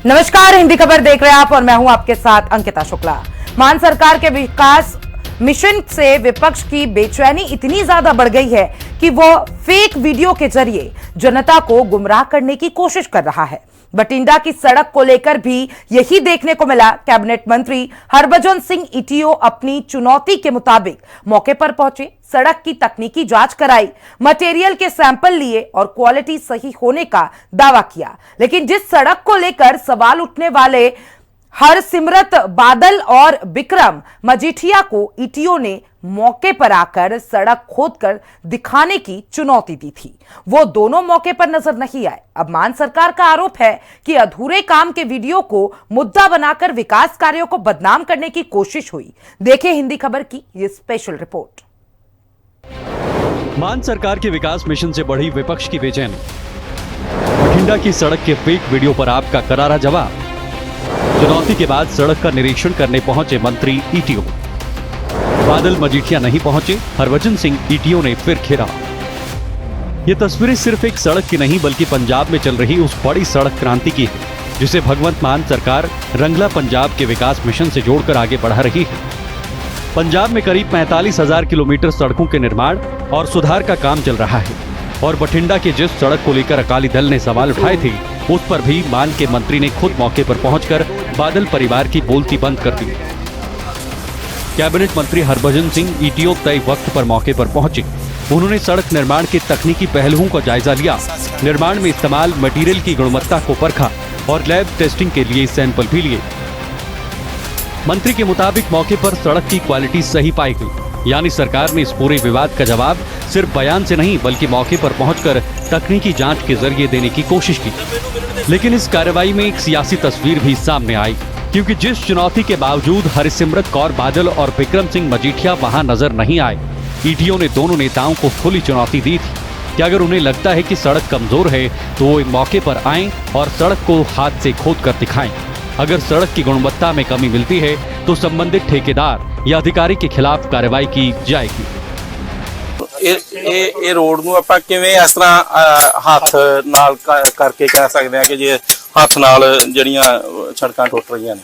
नमस्कार, हिंदी खबर देख रहे हैं आप और मैं हूं आपके साथ अंकिता शुक्ला। मान सरकार के विकास मिशन से विपक्ष की बेचैनी इतनी ज्यादा बढ़ गई है कि वो फेक वीडियो के जरिए जनता को गुमराह करने की कोशिश कर रहा है। बठिंडा की सड़क को लेकर भी यही देखने को मिला। कैबिनेट मंत्री हरभजन सिंह ईटीओ अपनी चुनौती के मुताबिक मौके पर पहुंचे, सड़क की तकनीकी जांच कराई, मटेरियल के सैंपल लिए और क्वालिटी सही होने का दावा किया। लेकिन जिस सड़क को लेकर सवाल उठने वाले हरसिमरत बादल और विक्रम मजीठिया को ईटीओ ने मौके पर आकर सड़क खोदकर दिखाने की चुनौती दी थी, वो दोनों मौके पर नजर नहीं आए। अब मान सरकार का आरोप है कि अधूरे काम के वीडियो को मुद्दा बनाकर विकास कार्यों को बदनाम करने की कोशिश हुई। देखिए हिंदी खबर की ये स्पेशल रिपोर्ट। मान सरकार के विकास मिशन से बढ़ी विपक्ष की बेचैनी। बठिंडा की सड़क के फेक वीडियो पर आपका करारा जवाब। चुनौती के बाद सड़क का निरीक्षण करने पहुंचे मंत्री ईटीओ। बादल मजीठिया नहीं पहुंचे, हरभजन सिंह ईटीओ ने फिर घेरा। ये तस्वीरें सिर्फ एक सड़क की नहीं बल्कि पंजाब में चल रही उस बड़ी सड़क क्रांति की है जिसे भगवंत मान सरकार रंगला पंजाब के विकास मिशन से जोड़कर आगे बढ़ा रही है। पंजाब में करीब 45,000 किलोमीटर सड़कों के निर्माण और सुधार का काम चल रहा है और बठिंडा की जिस सड़क को लेकर अकाली दल ने सवाल उठाए थे उस पर भी मान के मंत्री ने खुद मौके पर पहुंचकर बादल परिवार की बोलती बंद कर दी। कैबिनेट मंत्री हरभजन सिंह ईटीओ तय वक्त पर मौके पर पहुंचे। उन्होंने सड़क निर्माण के तकनीकी पहलुओं का जायजा लिया, निर्माण में इस्तेमाल मटेरियल की गुणवत्ता को परखा और लैब टेस्टिंग के लिए सैंपल भी लिए। मंत्री के मुताबिक मौके पर सड़क की क्वालिटी सही पाई गई, यानी सरकार ने इस पूरे विवाद का जवाब सिर्फ बयान से नहीं बल्कि मौके पर पहुंचकर तकनीकी जांच के जरिए देने की कोशिश की। लेकिन इस कार्रवाई में एक सियासी तस्वीर भी सामने आई, क्योंकि जिस चुनौती के बावजूद हरसिमरत कौर बादल और विक्रम सिंह मजीठिया वहां नजर नहीं आए, ईटीओ ने दोनों नेताओं को खुली चुनौती दी थी कि अगर उन्हें लगता है कि सड़क कमजोर है तो वो मौके पर आएं और सड़क को हाथ से खोद कर दिखाएं। अगर सड़क की गुणवत्ता में कमी मिलती है तो संबंधित ठेकेदार या अधिकारी के खिलाफ कार्रवाई की जाएगी। ਇਹ ਰੋਡ ਨੂੰ ਆਪਾਂ ਕਿਵੇਂ ਇਸ ਤਰ੍ਹਾਂ ਹੱਥ ਨਾਲ ਕਰਕੇ ਕਹਿ ਸਕਦੇ ਆ ਕਿ ਜੇ ਹੱਥ ਨਾਲ ਜਿਹੜੀਆਂ ਸੜਕਾਂ ਟੁੱਟ ਰਹੀਆਂ ਨੇ।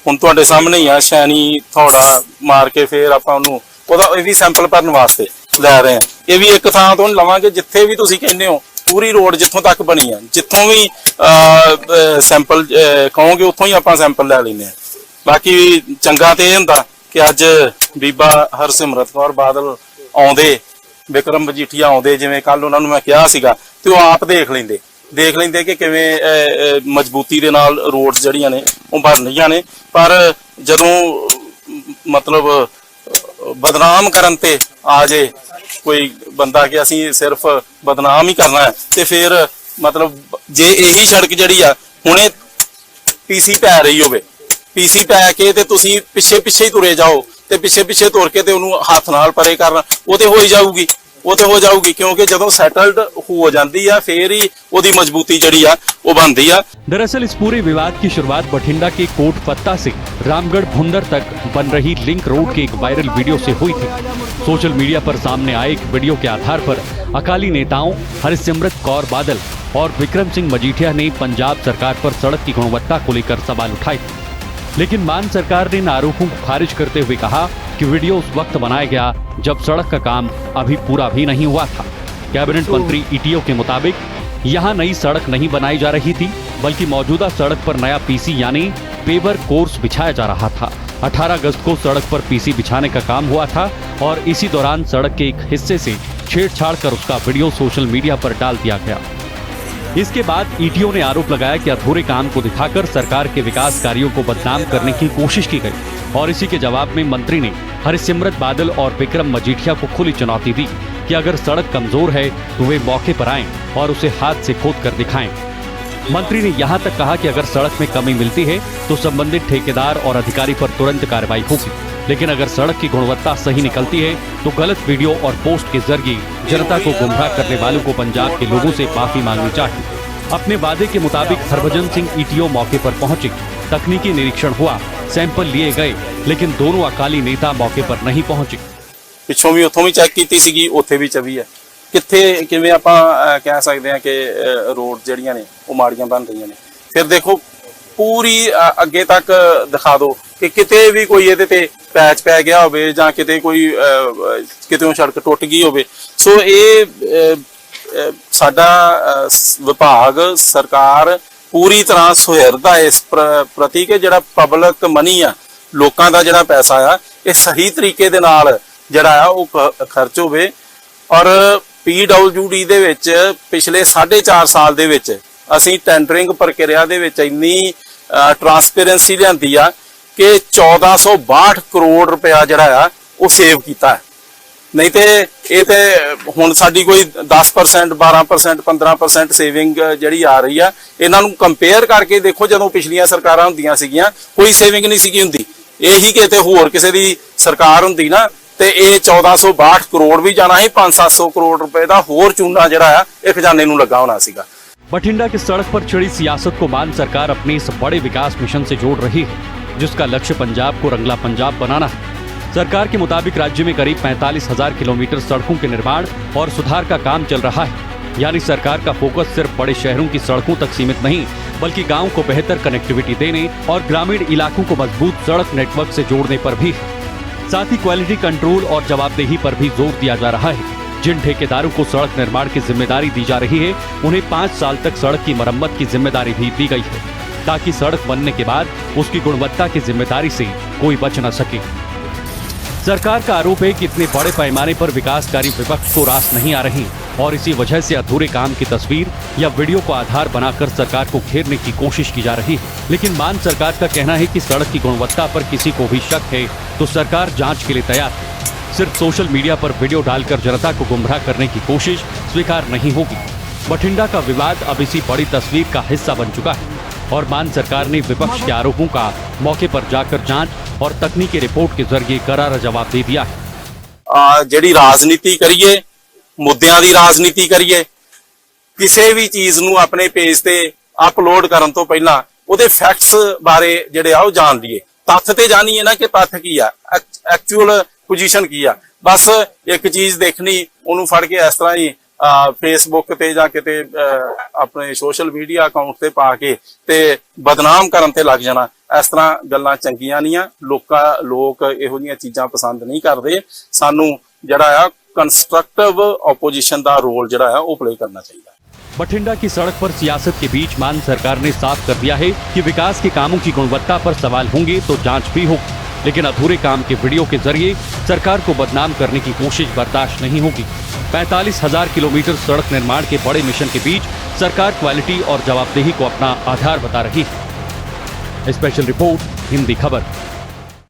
ਹੁਣ ਤੁਹਾਡੇ ਸਾਹਮਣੇ ਹੀ ਆ, ਸ਼ੈਨੀ ਥੋੜਾ ਮਾਰ ਕੇ ਫੇਰ ਆਪਾਂ ਉਹਨੂੰ ਉਹਦਾ ਇਹ ਵੀ ਸੈਂਪਲ ਭਰਨ ਵਾਸਤੇ ਲੈ ਰਹੇ ਆ। ਇਹ ਵੀ ਇੱਕ ਥਾਂ ਤੋਂ ਲਵਾਂਗੇ ਜਿੱਥੇ ਵੀ ਤੁਸੀਂ ਕਹਿੰਦੇ ਹੋ ਪੂਰੀ ਰੋਡ ਜਿੱਥੋਂ ਤੱਕ ਬਣੀ ਆ, ਜਿੱਥੋਂ ਵੀ ਸੈਂਪਲ ਕਹੋਗੇ ਉੱਥੋਂ ਹੀ ਆਪਾਂ ਸੈਂਪਲ ਲੈ ਲੈਂਦੇ ਆ। ਬਾਕੀ ਚੰਗਾ ਤੇ ਇਹ ਹੁੰਦਾ ਕਿ ਅੱਜ ਬੀਬਾ ਹਰਸਿਮਰਤ ਕੌਰ ਬਾਦਲ ਆਉਂਦੇ, विक्रम मजीठिया आउंदे, जिवें कल उन्हां नूं मैं कहा सीगा ते ओह आप देख लेंदे कि किवें मजबूती दे नाल रोड्स जड़ियां ने ओह बन रहीआं ने। पर जदों मतलब बदनाम करन ते आ जे कोई बंदा कि असीं सिर्फ बदनाम ही करना है ते फिर मतलब जे यही सड़क जिहड़ी आ हुणे पीसी पै रही होवे, पीसी पै के ते तुसीं पिछे ही तुरे जाओ ਤੇ ਪਿੱਛੇ ਤੁਰ ਕੇ ਤੇ ਉਹਨੂੰ ਹੱਥ ਨਾਲ ਪਰੇ ਕਰਨਾ, ਉਹ ਤੇ ਹੋ ਜਾਊਗੀ क्योंकि ਜਦੋਂ ਸੈਟਲਡ ਹੋ ਜਾਂਦੀ ਆ ਫੇਰ ਹੀ ਉਹਦੀ ਮਜ਼ਬੂਤੀ ਜਿਹੜੀ ਆ ਉਹ ਬਣਦੀ ਆ। दरअसल इस पूरे विवाद की शुरुआत बठिंडा के कोट पत्ता से रामगढ़ भुंदर तक बन रही लिंक रोड के एक वायरल वीडियो से हुई थी। सोशल मीडिया पर सामने आए एक वीडियो के आधार पर अकाली नेताओं हरसिमरत कौर बादल और विक्रम सिंह मजीठिया ने पंजाब सरकार पर सड़क की गुणवत्ता को लेकर सवाल उठाए थे। लेकिन मान सरकार ने इन आरोपों को खारिज करते हुए कहा कि वीडियो उस वक्त बनाया गया जब सड़क का काम अभी पूरा भी नहीं हुआ था। कैबिनेट मंत्री ईटीओ के मुताबिक यहाँ नई सड़क नहीं बनाई जा रही थी बल्कि मौजूदा सड़क पर नया पीसी यानी पेवर कोर्स बिछाया जा रहा था। 18 अगस्त को सड़क पर पीसी बिछाने का काम हुआ था और इसी दौरान सड़क के एक हिस्से से छेड़छाड़ कर उसका वीडियो सोशल मीडिया पर डाल दिया गया। इसके बाद ईटीओ ने आरोप लगाया कि अधूरे काम को दिखाकर सरकार के विकास कार्यों को बदनाम करने की कोशिश की गई और इसी के जवाब में मंत्री ने हरसिमरत बादल और विक्रम मजीठिया को खुली चुनौती दी कि अगर सड़क कमजोर है तो वे मौके पर आएं और उसे हाथ से खोद कर दिखाएं। मंत्री ने यहाँ तक कहा कि अगर सड़क में कमी मिलती है तो संबंधित ठेकेदार और अधिकारी पर तुरंत कार्रवाई होगी, लेकिन अगर सड़क की गुणवत्ता सही निकलती है तो गलत वीडियो और पोस्ट के जरिए जनता को गुमराह करने वालों को पंजाब के लोगों से माफी मांगनी चाहिए। अपने वादे के मुताबिक हरभजन सिंह ईटीओ मौके पर पहुंचे, तकनीकी निरीक्षण हुआ, सैंपल लिए गए, लेकिन दोनों अकाली नेता मौके पर नहीं पहुंचे। पिछों भी उतों भी चेक की सीगी, उत्थे भी चवी है कित्थे किवें आपां कह सकते हैं कि रोड जड़ियां ने वो माड़ियां बन रही ने। फिर देखो ਪੂਰੀ ਅੱਗੇ ਤੱਕ ਦਿਖਾ ਦਿਓ ਕਿ ਕਿਤੇ ਵੀ ਕੋਈ ਇਹਦੇ ਤੇ ਪੈਚ ਪੈ ਗਿਆ ਹੋਵੇ ਜਾਂ ਕਿਤੇ ਕੋਈ ਕਿਤੇੋਂ ਸੜਕ ਟੁੱਟ ਗਈ ਹੋਵੇ। ਸੋ ਇਹ ਸਾਡਾ ਵਿਭਾਗ ਸਰਕਾਰ ਪੂਰੀ ਤਰ੍ਹਾਂ ਸੁਹਿਰਦ ਆ ਇਸ ਪ੍ਰਤੀ ਕਿ ਜਿਹੜਾ ਪਬਲਿਕ ਮਨੀ ਆ, ਲੋਕਾਂ ਦਾ ਜਿਹੜਾ ਪੈਸਾ ਆ, ਇਹ ਸਹੀ ਤਰੀਕੇ ਦੇ ਨਾਲ ਜਿਹੜਾ ਆ ਉਹ ਖਰਚ ਹੋਵੇ। ਔਰ PWD ਦੇ ਵਿੱਚ ਪਿਛਲੇ 4.5 ਸਾਲ ਦੇ ਵਿੱਚ ਅਸੀਂ ਟੈਂਡਰਿੰਗ ਪ੍ਰਕਿਰਿਆ ਦੇ ਵਿੱਚ ਇੰਨੀ ਟਰਾਂਸਪੇਰੈਂਸੀ ਲਿਆਂਦੀ ਆ ਕਿ 1462 ਕਰੋੜ ਰੁਪਇਆ ਜਿਹੜਾ ਆ ਉਹ ਸੇਵ ਕੀਤਾ ਹੈ। ਨਹੀਂ ਤੇ ਇਹ ਤੇ ਹੁਣ ਸਾਡੀ ਕੋਈ 10%, 12%, 15% ਸੇਵਿੰਗ ਜਿਹੜੀ ਆ ਰਹੀ ਆ, ਇਹਨਾਂ ਨੂੰ ਕੰਪੇਅਰ ਕਰਕੇ ਦੇਖੋ ਜਦੋਂ ਪਿਛਲੀਆਂ ਸਰਕਾਰਾਂ ਹੁੰਦੀਆਂ ਸੀਗੀਆਂ ਕੋਈ ਸੇਵਿੰਗ ਨਹੀਂ ਸੀਗੀ ਹੁੰਦੀ। ਇਹੀ ਕਿਤੇ ਹੋਰ ਕਿਸੇ ਦੀ ਸਰਕਾਰ ਹੁੰਦੀ ਨਾ ਤੇ ਇਹ 1462 ਕਰੋੜ ਵੀ ਜਾਣਾ ਸੀ, 500-700 ਕਰੋੜ रुपए ਦਾ ਹੋਰ ਚੂਨਾ ਜਿਹੜਾ ਆ ਇਹ ਖਜ਼ਾਨੇ ਨੂੰ ਲੱਗਾ ਹੋਣਾ ਸੀਗਾ। बठिंडा की सड़क पर छिड़ी सियासत को मान सरकार अपने इस बड़े विकास मिशन से जोड़ रही है, जिसका लक्ष्य पंजाब को रंगला पंजाब बनाना है। सरकार के मुताबिक राज्य में करीब 45,000 किलोमीटर सड़कों के निर्माण और सुधार का काम चल रहा है। यानी सरकार का फोकस सिर्फ बड़े शहरों की सड़कों तक सीमित नहीं, बल्कि गाँव को बेहतर कनेक्टिविटी देने और ग्रामीण इलाकों को मजबूत सड़क नेटवर्क से जोड़ने पर भी है। साथ ही क्वालिटी कंट्रोल और जवाबदेही पर भी जोर दिया जा रहा है। जिन ठेकेदारों को सड़क निर्माण की जिम्मेदारी दी जा रही है, उन्हें 5 साल तक सड़क की मरम्मत की जिम्मेदारी भी दी गई है, ताकि सड़क बनने के बाद उसकी गुणवत्ता की जिम्मेदारी से कोई बच न सके। सरकार का आरोप है कि इतने बड़े पैमाने पर विकासकारी विपक्ष को रास नहीं आ रही और इसी वजह से अधूरे काम की तस्वीर या वीडियो को आधार बनाकर सरकार को घेरने की कोशिश की जा रही है। लेकिन मान सरकार का कहना है कि सड़क की गुणवत्ता पर किसी को भी शक है तो सरकार जांच के लिए तैयार है। सिर्फ सोशल मीडिया पर वीडियो डालकर जनता को गुमराह करने की कोशिश स्वीकार नहीं होगी। बठिंडा का विवाद अब इसी बड़ी तस्वीर का हिस्सा बन चुका है और मान सरकार ने विपक्ष के आरोपों का मौके पर जाकर जांच और तकनीकी रिपोर्ट के जरिए करारा जवाब दे दिया है। ਜਿਹੜੀ ਰਾਜਨੀਤੀ ਕਰੀਏ, ਮੁੱਦਿਆਂ ਦੀ ਰਾਜਨੀਤੀ ਕਰੀਏ, ਕਿਸੇ ਵੀ ਚੀਜ਼ ਨੂੰ ਆਪਣੇ ਪੇਜ ਤੇ ਅਪਲੋਡ ਕਰਨ ਤੋਂ ਪਹਿਲਾਂ ਉਹਦੇ ਫੈਕਟਸ ਬਾਰੇ ਜਿਹੜੇ ਆ ਉਹ ਜਾਣ ਲਈਏ। ਤੱਥ ਤੇ ਜਾਣੀਏ ਨਾ ਕਿ ਤੱਥ ਕੀ ਆ, ਐਕਚੁਅਲ ਪੋਜੀਸ਼ਨ ਕੀ ਆ। ਬਸ ਇੱਕ ਚੀਜ਼ ਦੇਖਣੀ, ਉਹਨੂੰ ਫੜ ਕੇ ਇਸ ਤਰ੍ਹਾਂ ਹੀ ਫੇਸਬੁੱਕ ਤੇ ਜਾਂ ਕਿਤੇ ਆਪਣੇ ਸੋਸ਼ਲ ਮੀਡੀਆ ਅਕਾਊਂਟ ਤੇ ਪਾ ਕੇ ਤੇ ਬਦਨਾਮ ਕਰਨ ਤੇ ਲੱਗ ਜਾਣਾ, ਇਸ ਤਰ੍ਹਾਂ ਗੱਲਾਂ ਚੰਗੀਆਂ ਨਹੀਂ ਆ। ਲੋਕ ਇਹੋ ਜਿਹੀਆਂ ਚੀਜ਼ਾਂ ਪਸੰਦ ਨਹੀਂ ਕਰਦੇ। ਸਾਨੂੰ ਜਿਹੜਾ ਆ ਕੰਸਟਰਕਟਿਵ ਆਪੋजिशन ਦਾ ਰੋਲ ਜਿਹੜਾ ਆ ਉਹ प्ले करना चाहिए। बठिंडा की सड़क पर सियासत के बीच मान सरकार ने साफ कर दिया है कि विकास के कामों की गुणवत्ता पर सवाल होंगे तो जांच भी होगी, लेकिन अधूरे काम के वीडियो के जरिए सरकार को बदनाम करने की कोशिश बर्दाश्त नहीं होगी। 45,000 किलोमीटर सड़क निर्माण के बड़े मिशन के बीच सरकार क्वालिटी और जवाबदेही को अपना आधार बता रही है। स्पेशल रिपोर्ट, हिंदी खबर।